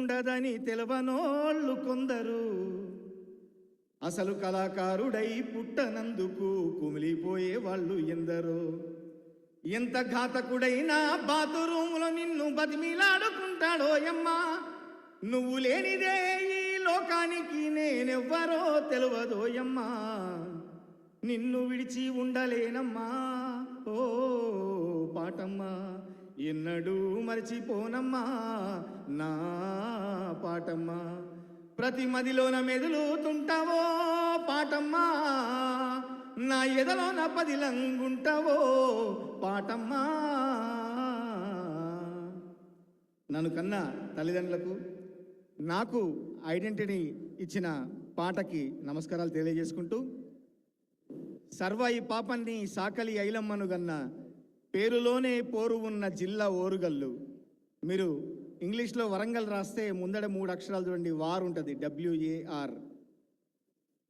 ఉండదని తెలవనోళ్ళు కొందరు, అసలు కళాకారుడై పుట్టనందుకు కుమిలిపోయే వాళ్ళు ఎందరో. ఎంత ఘాతకుడైనా బాతురూములో నిన్ను బతిమిలాడుకుంటాడోయమ్మా. నువ్వు లేనిదే ఈ లోకానికి నేనెవ్వరో తెలియదోయమ్మా. నిన్ను విడిచి ఉండలేనమ్మా ఓ పాటమ్మా, ఎన్నడూ మరచిపోనమ్మా నా పాటమ్మా. ప్రతి మదిలోన మెదులుతుంటావో పాటమ్మా, నా ఎదలోన పదిలంగుంటావో పాటమ్మా. నన్ను కన్నా తల్లిదండ్రులకు, నాకు ఐడెంటిటీ ఇచ్చిన పాటకి నమస్కారాలు తెలియజేసుకుంటూ, సర్వ ఈ పాపన్ని సాకలి ఐలమ్మను గన్న పేరులోనే పోరు ఉన్న జిల్లా ఓరుగల్లు. మీరు ఇంగ్లీష్లో వరంగల్ రాస్తే ముందడ 3 అక్షరాలు చూడండి, వార్ ఉంటుంది, WAR.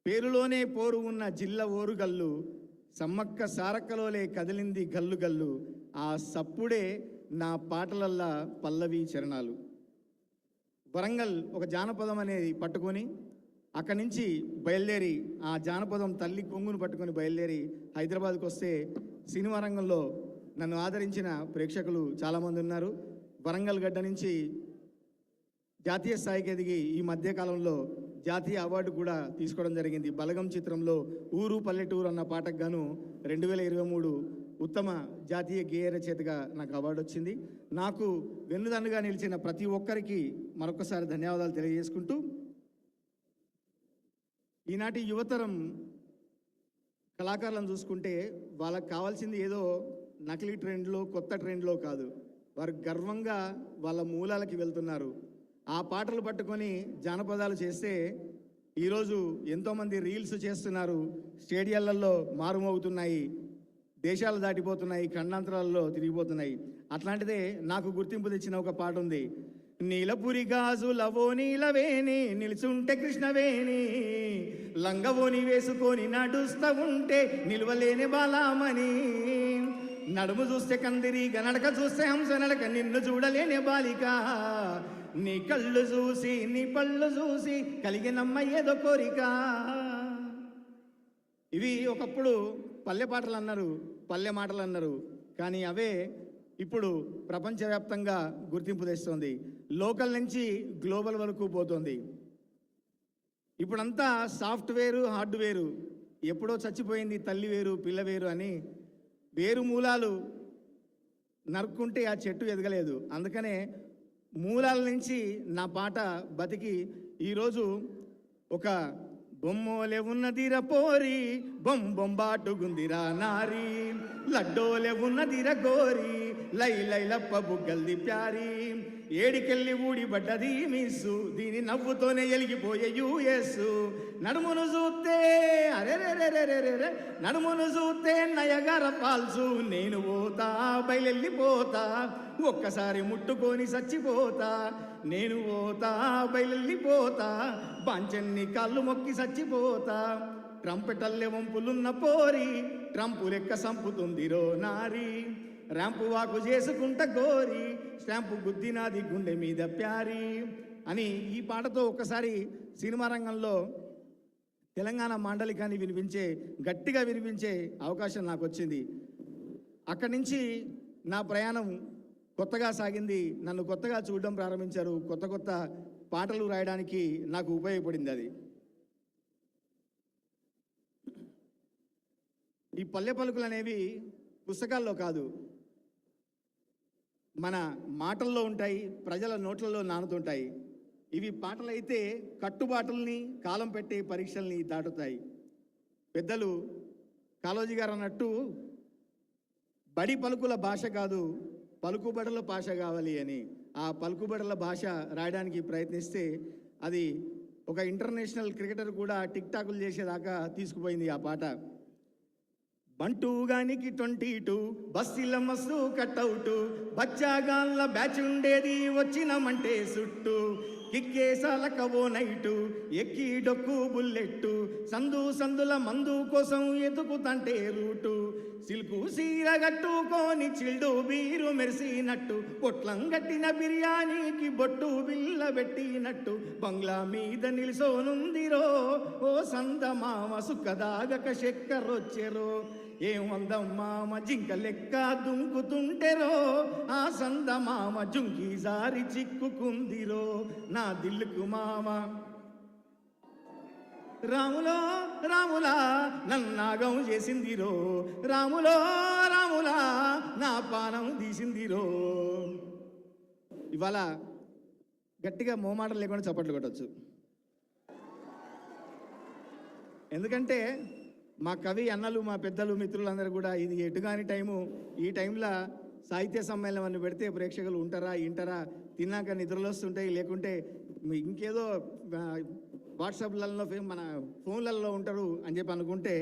పేరులోనే పోరు ఉన్న జిల్లా ఓరుగల్లు, సమ్మక్క సారక్కలోలే కదిలింది గల్లు గల్లు. ఆ సప్పుడే నా పాటలల్లా పల్లవి చరణాలు. వరంగల్ ఒక జానపదం అనేది పట్టుకొని అక్కడి నుంచి బయలుదేరి ఆ జానపదం తల్లి కొంగును పట్టుకొని బయలుదేరి హైదరాబాద్కి వస్తే సినిమా రంగంలో నన్ను ఆదరించిన ప్రేక్షకులు చాలామంది ఉన్నారు. వరంగల్ గడ్డ నుంచి జాతీయ స్థాయికి ఎదిగి ఈ మధ్యకాలంలో జాతీయ అవార్డు కూడా తీసుకోవడం జరిగింది. బలగం చిత్రంలో ఊరు పల్లెటూరు అన్న పాటకు గాను 2023 ఉత్తమ జాతీయ గేయ రచయితగా నాకు అవార్డు వచ్చింది. నాకు వెన్నుదన్నుగా నిలిచిన ప్రతి ఒక్కరికి మరొకసారి ధన్యవాదాలు తెలియజేసుకుంటూ, ఈనాటి యువతరం కళాకారులను చూసుకుంటే వాళ్ళకి కావాల్సింది ఏదో నకిలీ ట్రెండ్లో కొత్త ట్రెండ్లో కాదు, వారు గర్వంగా వాళ్ళ మూలాలకి వెళ్తున్నారు. ఆ పాటలు పట్టుకొని జానపదాలు చేస్తే ఈరోజు ఎంతోమంది రీల్స్ చేస్తున్నారు, స్టేడియాలలో మారుమోగుతున్నాయి, దేశాలు దాటిపోతున్నాయి, ఖండాంతరాల్లో తిరిగిపోతున్నాయి. అట్లాంటిదే నాకు గుర్తింపు తెచ్చిన ఒక పాట ఉంది. నీలపురి గాజులవో నీలవేణి నిలుచుంటే కృష్ణవేణి, లంగవోని వేసుకొని నడుస్తూ ఉంటే నిలువలేని బాలామణి, నడుము చూస్తే కందిరిగ నడక చూస్తే హంస నడక, నిన్ను చూడలేని బాలిక, నీ కళ్ళు చూసి నీ పళ్ళు చూసి కలిగినమ్మ ఏదో కోరిక. ఇవి ఒకప్పుడు పల్లె పాటలు అన్నారు, పల్లె మాటలు అన్నారు, కానీ అవే ఇప్పుడు ప్రపంచవ్యాప్తంగా గుర్తింపు తెస్తుంది. లోకల్ నుంచి గ్లోబల్ వరకు పోతుంది. ఇప్పుడంతా సాఫ్ట్వేరు హార్డ్వేరు. ఎప్పుడో చచ్చిపోయింది తల్లి వేరు పిల్ల వేరు అని వేరు మూలాలు నరుక్కుంటే ఆ చెట్టు ఎదగలేదు. అందుకనే మూలాల నుంచి నా పాట బతికి ఈరోజు ఒక బొమ్మోలే ఉన్నదిర పోరి బొంబాటుగుందిరా నారి, లడ్డోలే ఉన్నదిర గోరి లై లైలప్ప బుగ్గల్ది ప్యారి, ఏడికెళ్ళి ఊడిపడ్డది మిస్సు దీని నవ్వుతోనే ఎలిగిపోయే యూఎస్సు, నడుమును చూస్తే అరెరెరెరెరెరె నడుమును చూస్తే నయగార ఫాల్సు, నేను పోతా బయలెళ్ళిపోతా ఒక్కసారి ముట్టుకొని చచ్చిపోతా, నేను పోతా బయలెళ్ళిపోతా బాంచన్ని కాళ్ళు మొక్కి చచ్చిపోతా, ట్రంపెటల్లె వంపులున్న పోరి ట్రంపు లెక్క సంపుతుందిరో నారి, ర్యాంపు వాకు చేసుకుంట గోరి స్టాంపు గుద్దినాది గుండె మీద ప్యారి అని ఈ పాటతో ఒక్కసారి సినిమా రంగంలో తెలంగాణ మాండలికాన్ని గట్టిగా వినిపించే అవకాశం నాకు వచ్చింది. అక్కడి నుంచి నా ప్రయాణం కొత్తగా సాగింది. నన్ను కొత్తగా చూడడం ప్రారంభించారు. కొత్త కొత్త పాటలు రాయడానికి నాకు ఉపయోగపడింది అది. ఈ పల్లె పలుకులు అనేవి పుస్తకాల్లో కాదు, మన మాటల్లో ఉంటాయి, ప్రజల నోట్లలో నానుతుంటాయి. ఇవి పాటలైతే కట్టుబాటుల్ని కాలం పెట్టే పరీక్షల్ని దాటుతాయి. పెద్దలు కాళోజీ గారు అన్నట్టు బడి పలుకుల భాష కాదు పలుకుబడుల భాష కావాలి అని. ఆ పలుకుబడుల భాష రాయడానికి ప్రయత్నిస్తే అది ఒక ఇంటర్నేషనల్ క్రికెటర్ కూడా టిక్ టాకులు చేసేదాకా తీసుకుపోయింది ఆ పాట. బంటూగానికి 22 బస్సీల మస్తు కట్అవుట్, బచ్చాగాళ్ళ బ్యాచ్ ఉండేది వచ్చినమంటే సుట్టు, కిక్కేసాలకవో నైటు ఎక్కి డొక్కు బుల్లెట్టు, సందుల మందు కోసం ఎతుకుతంటే రూటు, సిల్కు సీర కట్టుకొని చిల్డు బీరు మెరిసినట్టు పొట్లం గట్టిన బిర్యానీకి బొట్టు బిల్ల పెట్టినట్టు బంగ్లా మీద నిలిసోనుందిరో ఓ సందమామ సుక్కదాగక చక్కరొచ్చెరో ఏం అందమ్మామ జింక లెక్క దుంకుతుంటెరో ఆ సందమామ జుంకి జారి చిక్కుకుందిరో నా దిల్లుకు మామ రాములో రాములా నన్నాగం చేసిందిరో రాములో రాములా నా పానం తీసిందిరో. ఇవాళ గట్టిగా మోమాటలు లేకుండా చప్పట్లు కొట్టచ్చు. ఎందుకంటే మా కవి అన్నలు మా పెద్దలు మిత్రులందరూ కూడా ఇది ఎటుగాని టైము, ఈ టైంలో సాహిత్య సమ్మేళనం అని పెడితే ప్రేక్షకులు ఉంటారా ఇంటారా, తిన్నాక నిద్రలు వస్తుంటాయి, లేకుంటే ఇంకేదో వాట్సాప్లలో మన ఫోన్లలో ఉంటారు అని చెప్పి అనుకుంటే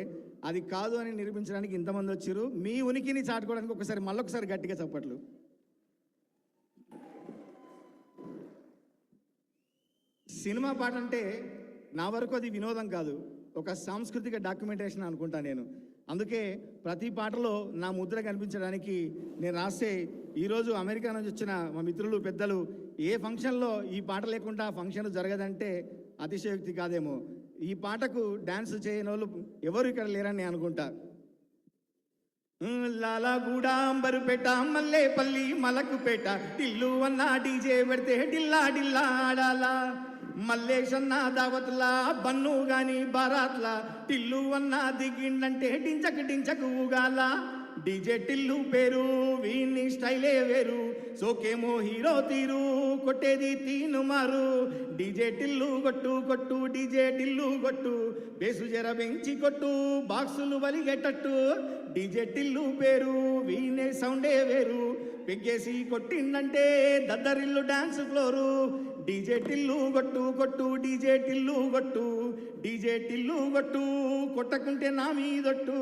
అది కాదు అని నిరూపించడానికి ఇంతమంది వచ్చారు. మీ ఉనికిని చాటుకోవడానికి ఒకసారి మళ్ళొకసారి గట్టిగా చప్పట్లు. సినిమా పాట అంటే నా వరకు అది వినోదం కాదు, ఒక సాంస్కృతిక డాక్యుమెంటేషన్ అనుకుంటా నేను. అందుకే ప్రతి పాటలో నా ముద్ర కనిపించడానికి నేను రాస్తే ఈరోజు అమెరికా నుంచి వచ్చిన మా మిత్రులు పెద్దలు ఏ ఫంక్షన్లో ఈ పాట లేకుండా ఫంక్షన్ జరగదంటే అతిశయోక్తి కాదేమో. ఈ పాటకు డ్యాన్స్ చేయని వాళ్ళు ఎవరు ఇక్కడ లేరని నేను అనుకుంటా. లాలాగూడ అంబరుపేట మల్లేపల్లి మలకుపేట టిల్లు అన్న డీజే పెడితే డిల్లా డిల్లా ఆడాలా, మల్లేశన్న దావత్లా బన్ను గాని బారాత్లా టిల్లు అన్న దిగిండంటే డించకు డించకు ఊగాల. డీజే టిల్లు పేరు వీణ్ణి స్టైలే వేరు, సోకేమో హీరో తీరు కొట్టేది తీను మారు. డీజే టిల్లు కొట్టు కొట్టు డీజే టిల్లు కొట్టు, బేసు జర పెంచి కొట్టు బాక్సులు వలిగేటట్టు. డీజే టిల్లు పేరు వీణే సౌండే వేరు, పెగ్గేసి కొట్టిందంటే దద్దరిల్లు డాన్స్ ఫ్లోరు. డీజే టిల్లు కొట్టు కొట్టు డీజే టిల్లు కొట్టు, డీజే టిల్లు కొట్టు కొట్టకుంటే నా మీదొట్టు.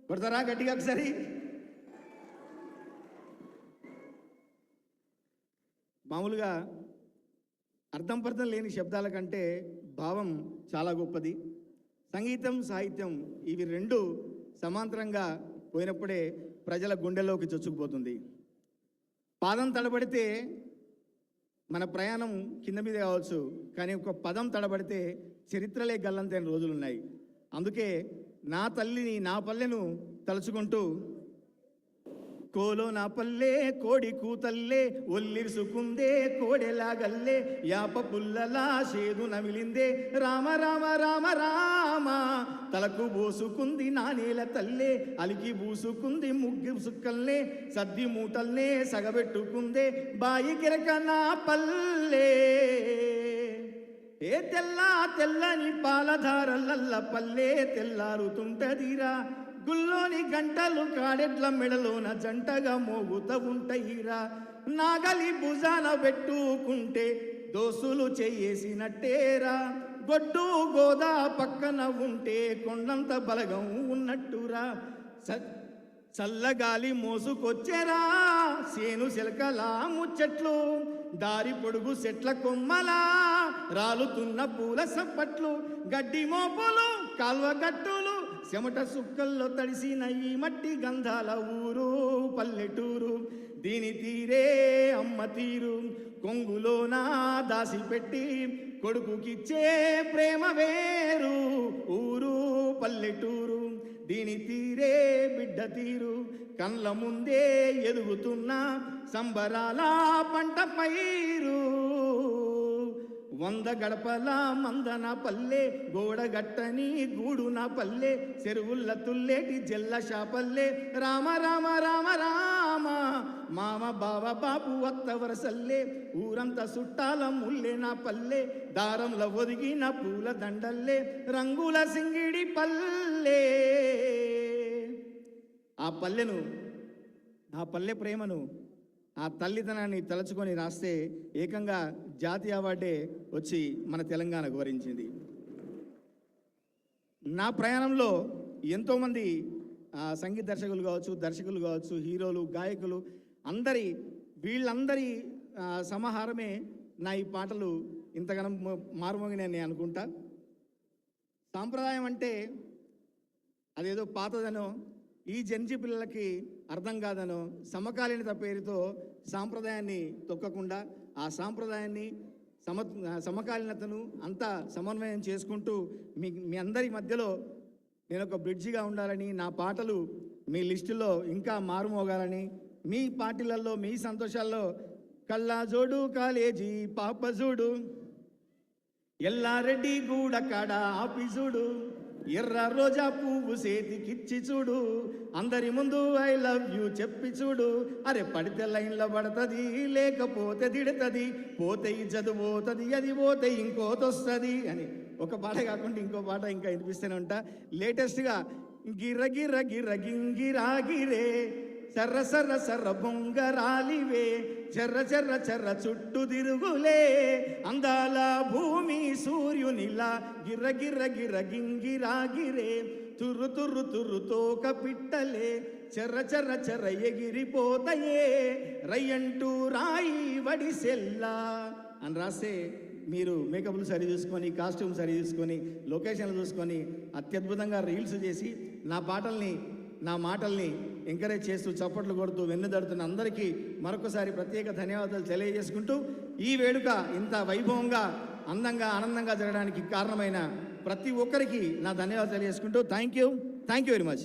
కొడతారా గట్టిగా ఒకసారి? మామూలుగా అర్థం పర్థం లేని శబ్దాల కంటే భావం చాలా గొప్పది. సంగీతం సాహిత్యం ఇవి రెండు సమాంతరంగా పోయినప్పుడే ప్రజల గుండెల్లోకి చొచ్చుకుపోతుంది. పాదం తడబడితే మన ప్రయాణం కింద మీద కావచ్చు, కానీ ఒక పదం తడబడితే చరిత్రలే గల్లంతైన రోజులున్నాయి. అందుకే నా తల్లిని నా పల్లెను తలుచుకుంటూ కోలో నా పల్లె కోడి కూతల్లే ఒల్లిరుసుకుందే కోడెలాగల్లే యాప పుల్లలా సేదు నమిలిందే రామ రామ రామ రామ తలకు బోసుకుంది నానేల తల్లే అలికి బూసుకుంది ముగ్గు సుక్కల్నే సద్ది మూటల్నే సగబెట్టుకుందే బాయి గిరక నా పల్లె. ఏ తెల్లా తెల్లని పాలధారలల్ల పల్లె తెల్లారుతుంటదిరా, గుల్లోని గంటలు కాడెట్ల మెడలోన జంటగా మోగుత ఉంటాయిరా. నాగలి భుజాన పెట్టుకుంటే దోసులు చేసినట్టేరా, గొడ్డు గోదా పక్కన ఉంటే కొండంత బలగం ఉన్నట్టురా. చల్లగాలి మోసుకొచ్చెరా సేను శిలకలా ముచ్చట్లు, దారి పొడుగు చెట్ల కొమ్మలా రాలుతున్న పూల సప్పట్లు, గడ్డి మోపులు కాల్వ గట్టులు చెమట సుక్కల్లో తడిసిన ఈ మట్టి గంధాల ఊరు పల్లెటూరు. దీని తీరే అమ్మ తీరు, కొంగులోన దాసిపెట్టి కొడుకుకిచ్చే ప్రేమ వేరు ఊరు పల్లెటూరు. దీని తీరే బిడ్డ తీరు, కళ్ళ ముందే ఎదుగుతున్న సంబరాల పంట పైరు. 100 గడపల మందన పల్లె గోడగట్టని గూడు నా పల్లె, చెరువుల్ల తుల్లేటి జల్ల షాపల్లె రామ రామ రామ రామ మామ బావ బాపు అత్త వరసల్లే. ఊరంతా సుట్టాల ముల్లె నా పల్లె, దారంలో ఒదిగిన పూల దండల్లే రంగుల సింగిడి పల్లె. ఆ పల్లెను, ఆ పల్లె ప్రేమను, ఆ తల్లిదనాన్ని తలుచుకొని రాస్తే ఏకంగా జాతీయ అవార్డే వచ్చి మన తెలంగాణకు వరించింది. నా ప్రయాణంలో ఎంతోమంది సంగీత దర్శకులు కావచ్చు, దర్శకులు కావచ్చు, హీరోలు, గాయకులు వీళ్ళందరి సమాహారమే నా ఈ పాటలు ఇంతగానం మారుమోగినని నేను అనుకుంటా. సాంప్రదాయం అంటే అదేదో పాతదనో ఈ జంజి పిల్లలకి అర్థం కాదనో సమకాలీనత పేరుతో సాంప్రదాయాన్ని తొక్కకుండా ఆ సాంప్రదాయాన్ని సమకాలీనతను అంతా సమన్వయం చేసుకుంటూ మీ అందరి మధ్యలో నేను ఒక బ్రిడ్జిగా ఉండాలని, నా పాటలు మీ లిస్టులో ఇంకా మారుమోగాలని, మీ పార్టీలలో మీ సంతోషాల్లో కళ్ళజోడు కాలేజీ పాపజోడు ఎల్లారెడ్డి గూడ కాడ ఆఫీసుడు ఎర్ర రోజా పువ్వు చేతికిచ్చి చూడు, అందరి ముందు ఐ లవ్ యూ చెప్పి చూడు, అరే పడితే లైన్లో పడుతుంది లేకపోతే తిడుతుంది, పోతే ఇజ్జతు పోతుంది అది పోతే ఇంకోతొస్తుంది అని ఒక పాట కాకుండా ఇంకో పాట ఇంకా వినిపిస్తూనే ఉంటా. లేటెస్ట్గా గిర్ర గిర్ర గిర్ర గింగిరాగిరే సర్ర సర్ర సర్ర బొంగరాలివే చెర్ర చెర్ర చెర్ర చుట్టూ తిరుగులే అందాల భూమి సూర్యునిలా గిర్ర గిర్ర గిర్ర గింగిరాగిరే తుర్రు తుర్రు తుర్రు తోక పిట్టలే చెర్ర చెర్ర చెర్ర ఎగిరిపోతాయే రయ్యంటూ రాయి వడిసెల్లా అని రాస్తే మీరు మేకప్లు సరి చూసుకొని, కాస్ట్యూమ్ సరి చూసుకొని, లొకేషన్లు చూసుకొని అత్యద్భుతంగా రీల్స్ చేసి నా మాటల్ని ఎంకరేజ్ చేస్తూ చప్పట్లు కొడుతూ వెన్నుదడుతున్న అందరికీ మరొకసారి ప్రత్యేక ధన్యవాదాలు తెలియజేసుకుంటూ, ఈ వేడుక ఇంత వైభవంగా అందంగా ఆనందంగా జరగడానికి కారణమైన ప్రతి ఒక్కరికి నా ధన్యవాదాలు తెలియజేసుకుంటూ థ్యాంక్ యూ వెరీ మచ్.